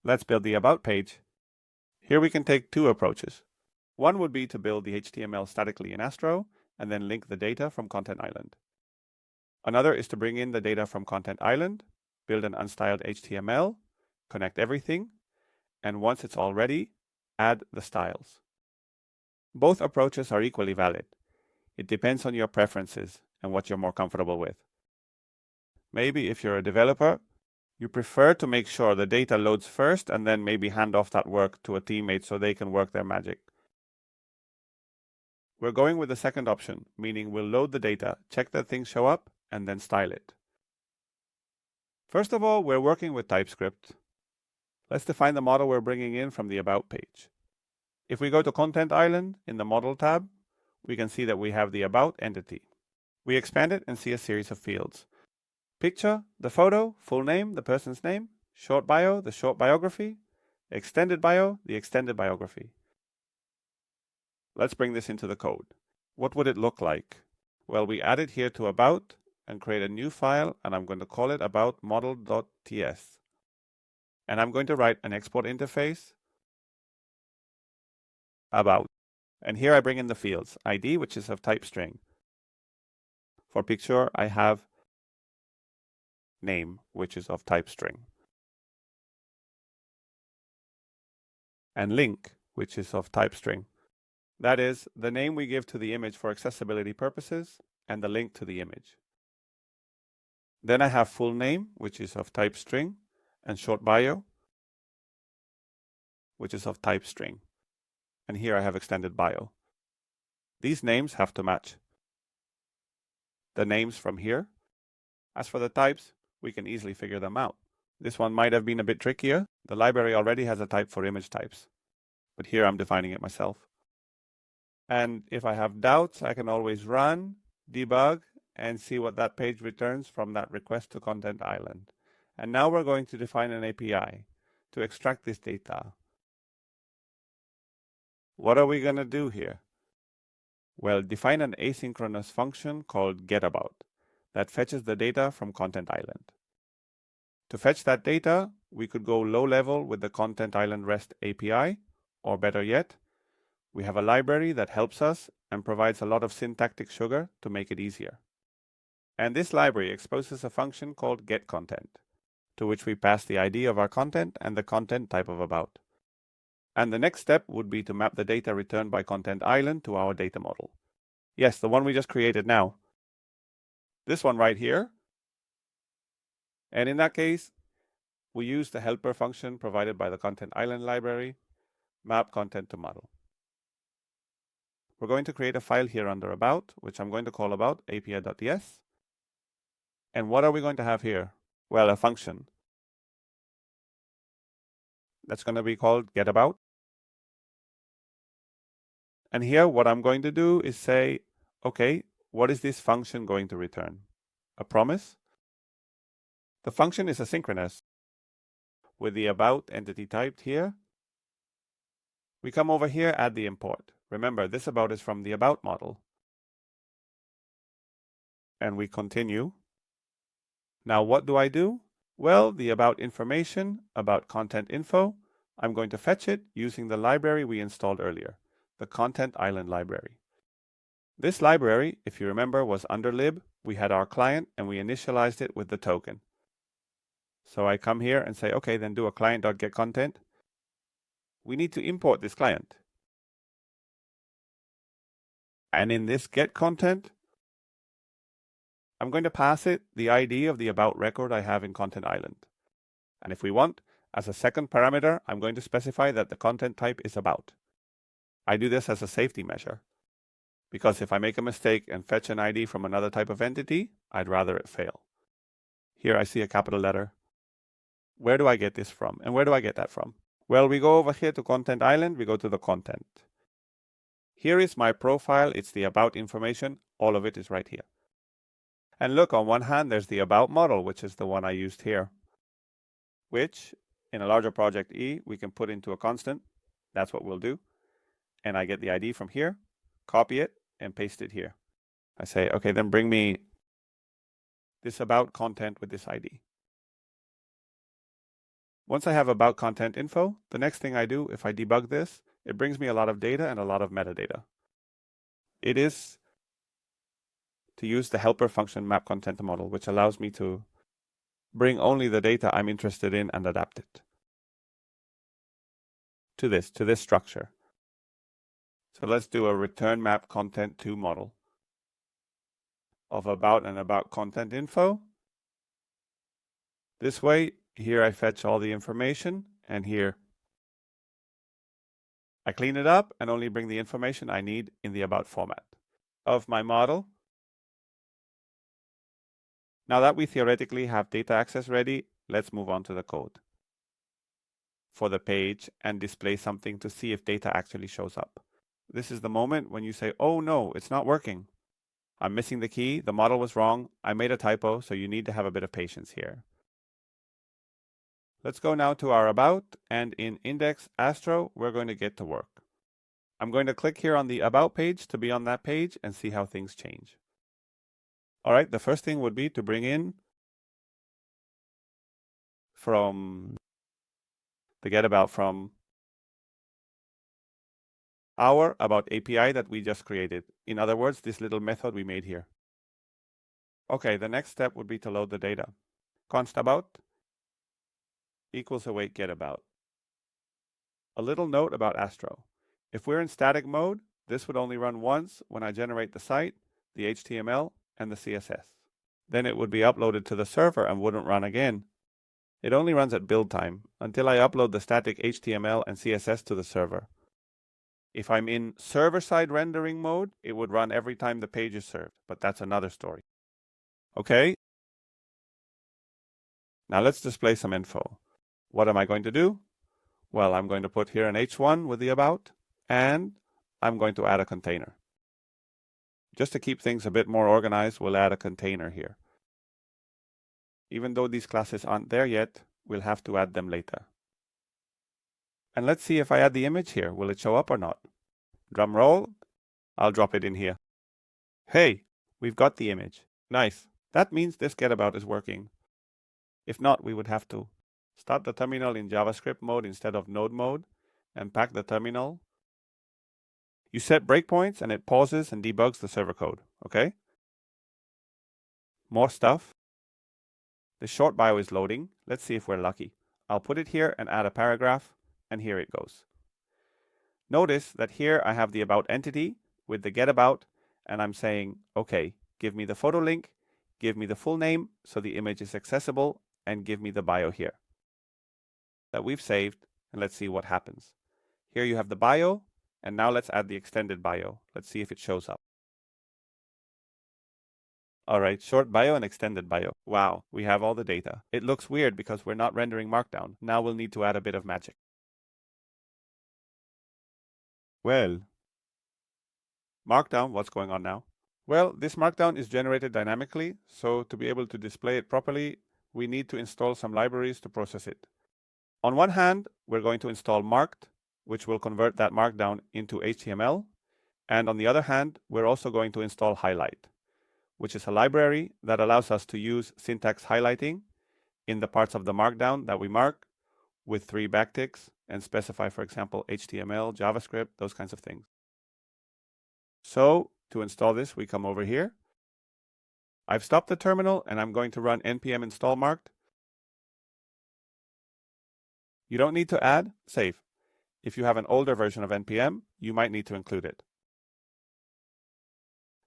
Let's build the About page. Here we can take two approaches. One would be to build the HTML statically in Astro and then link the data from Content Island. Another is to bring in the data from Content Island, build an unstyled HTML, connect everything, and once it's all ready, add the styles. Both approaches are equally valid. It depends on your preferences and what you're more comfortable with. Maybe if you're a developer, you prefer to make sure the data loads first and then maybe hand off that work to a teammate so they can work their magic. We're going with the second option, meaning we'll load the data, check that things show up, and then style it. First of all, we're working with TypeScript. Let's define the model we're bringing in from the About page. If we go to Content Island in the Model tab, we can see that we have the About entity. We expand it and see a series of fields. Picture, the photo, full name, the person's name, short bio, the short biography, extended bio, the extended biography. Let's bring this into the code. What would it look like? Well, we add it here to About and create a new file, and I'm going to call it about model.ts. And I'm going to write an export interface about. And here I bring in the fields, ID, which is of type string. For picture, I have name, which is of type string. And link, which is of type string. That is the name we give to the image for accessibility purposes and the link to the image. Then I have full name, which is of type string, and short bio, which is of type string. And here I have extended bio. These names have to match the names from here. As for the types, we can easily figure them out. This one might have been a bit trickier. The library already has a type for image types, but here I'm defining it myself. And if I have doubts, I can always run, debug, and see what that page returns from that request to Content Island. And now we're going to define an API to extract this data. What are we going to do here? Well, define an asynchronous function called getAbout that fetches the data from Content Island. To fetch that data, we could go low level with the Content Island REST API, or better yet, we have a library that helps us and provides a lot of syntactic sugar to make it easier. And this library exposes a function called getContent, to which we pass the ID of our content and the content type of about. And the next step would be to map the data returned by Content Island to our data model. Yes, the one we just created now. This one right here. And in that case, we use the helper function provided by the Content Island library, map content to model. We're going to create a file here under About, which I'm going to call about api.ts. And what are we going to have here? Well, a function that's going to be called getAbout. And here what I'm going to do is say, okay, what is this function going to return? A promise? The function is asynchronous. With the About entity typed here, we come over here, add the import. Remember, this About is from the About model. And we continue. Now what do I do? Well, the About information, about content info, I'm going to fetch it using the library we installed earlier, the Content Island library. This library, if you remember, was under lib. We had our client and we initialized it with the token. So I come here and say, okay, then do a client.getContent. We need to import this client. And in this getContent, I'm going to pass it the ID of the About record I have in Content Island. And if we want, as a second parameter, I'm going to specify that the content type is About. I do this as a safety measure, because if I make a mistake and fetch an ID from another type of entity, I'd rather it fail. Here I see a capital letter. Where do I get this from? And where do I get that from? Well, we go over here to Content Island, we go to the content. Here is my profile, it's the About information, all of it is right here. And look, on one hand, there's the About model, which is the one I used here, which in a larger project E, we can put into a constant. That's what we'll do. And I get the ID from here, copy it, and paste it here. I say, okay, then bring me this About content with this ID. Once I have about content info, the next thing I do, if I debug this, it brings me a lot of data and a lot of metadata. It is to use the helper function map content model, which allows me to bring only the data I'm interested in and adapt it to this structure. So let's do a return map content to model of about and about content info. This way, here I fetch all the information, and here I clean it up and only bring the information I need in the about format of my model. Now that we theoretically have data access ready, let's move on to the code for the page and display something to see if data actually shows up. This is the moment when you say, oh no, it's not working. I'm missing the key, the model was wrong, I made a typo, so you need to have a bit of patience here. Let's go now to our about, and in index Astro, we're going to get to work. I'm going to click here on the about page to be on that page and see how things change. All right, the first thing would be to bring in from the get about from our about API that we just created. In other words, this little method we made here. Okay, the next step would be to load the data. Const about equals await get about. A little note about Astro. If we're in static mode, this would only run once when I generate the site, the HTML, and the CSS. Then it would be uploaded to the server and wouldn't run again. It only runs at build time until I upload the static HTML and CSS to the server. If I'm in server-side rendering mode, it would run every time the page is served, but that's another story. Okay. Now let's display some info. What am I going to do? Well, I'm going to put here an H1 with the about, and I'm going to add a container. Just to keep things a bit more organized, we'll add a container here. Even though these classes aren't there yet, we'll have to add them later. And let's see if I add the image here, will it show up or not? Drum roll, I'll drop it in here. Hey, we've got the image. Nice. That means this getabout is working. If not, we would have to start the terminal in JavaScript mode instead of node mode and pack the terminal. You set breakpoints and it pauses and debugs the server code, okay? More stuff. The short bio is loading. Let's see if we're lucky. I'll put it here and add a paragraph, and here it goes. Notice that here I have the about entity with the getabout, and I'm saying, okay, give me the photo link, give me the full name so the image is accessible, and give me the bio here that we've saved, and let's see what happens. Here you have the bio, and now let's add the extended bio. Let's see if it shows up. All right, short bio and extended bio. Wow, we have all the data. It looks weird because we're not rendering Markdown. Now we'll need to add a bit of magic. Well, Markdown, what's going on now? Well, this Markdown is generated dynamically, so to be able to display it properly, we need to install some libraries to process it. On one hand, we're going to install Marked, which will convert that Markdown into HTML. And on the other hand, we're also going to install Highlight, which is a library that allows us to use syntax highlighting in the parts of the Markdown that we mark with 3 backticks and specify, for example, HTML, JavaScript, those kinds of things. So to install this, we come over here. I've stopped the terminal and I'm going to run npm install marked. You don't need to add, save. If you have an older version of npm, you might need to include it.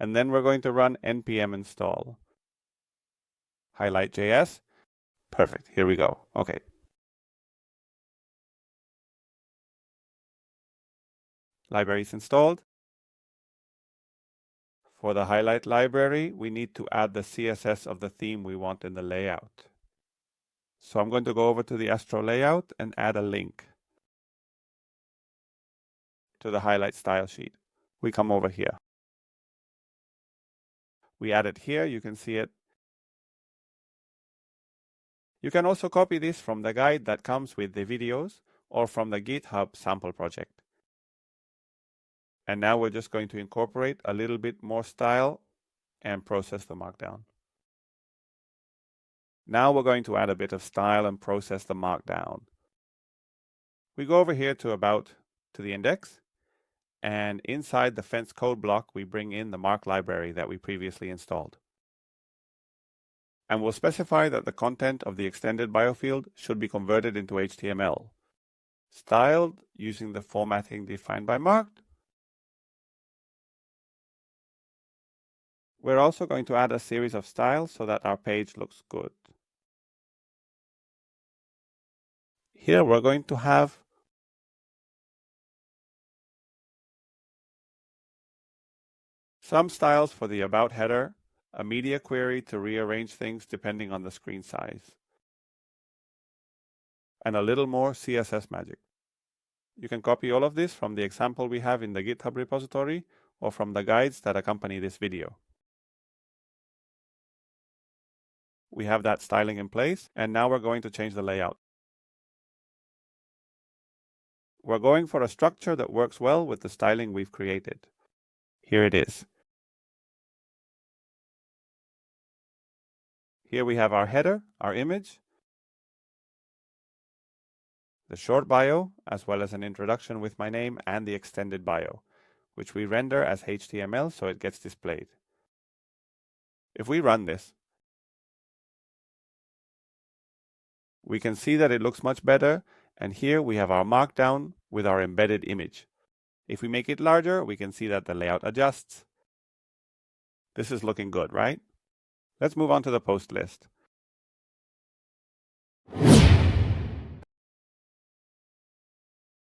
And then we're going to run npm install highlight.js. Perfect, here we go. Okay. Library is installed. For the highlight library, we need to add the CSS of the theme we want in the layout. So I'm going to go over to the Astro layout and add a link to the highlight style sheet. We come over here. We add it here, you can see it. You can also copy this from the guide that comes with the videos or from the GitHub sample project. And now we're just going to incorporate a little bit more style and process the Markdown. Now we're going to add a bit of style and process the markdown. We go over here to About, to the index, and inside the fence code block we bring in the mark library that we previously installed. And we'll specify that the content of the extended bio field should be converted into HTML, styled using the formatting defined by marked. We're also going to add a series of styles so that our page looks good. Here we're going to have some styles for the About header, a media query to rearrange things depending on the screen size, and a little more CSS magic. You can copy all of this from the example we have in the GitHub repository or from the guides that accompany this video. We have that styling in place, and now we're going to change the layout. We're going for a structure that works well with the styling we've created. Here it is. Here we have our header, our image, the short bio, as well as an introduction with my name and the extended bio, which we render as HTML so it gets displayed. If we run this, we can see that it looks much better, and here we have our markdown with our embedded image. If we make it larger, we can see that the layout adjusts. This is looking good, right? Let's move on to the post list.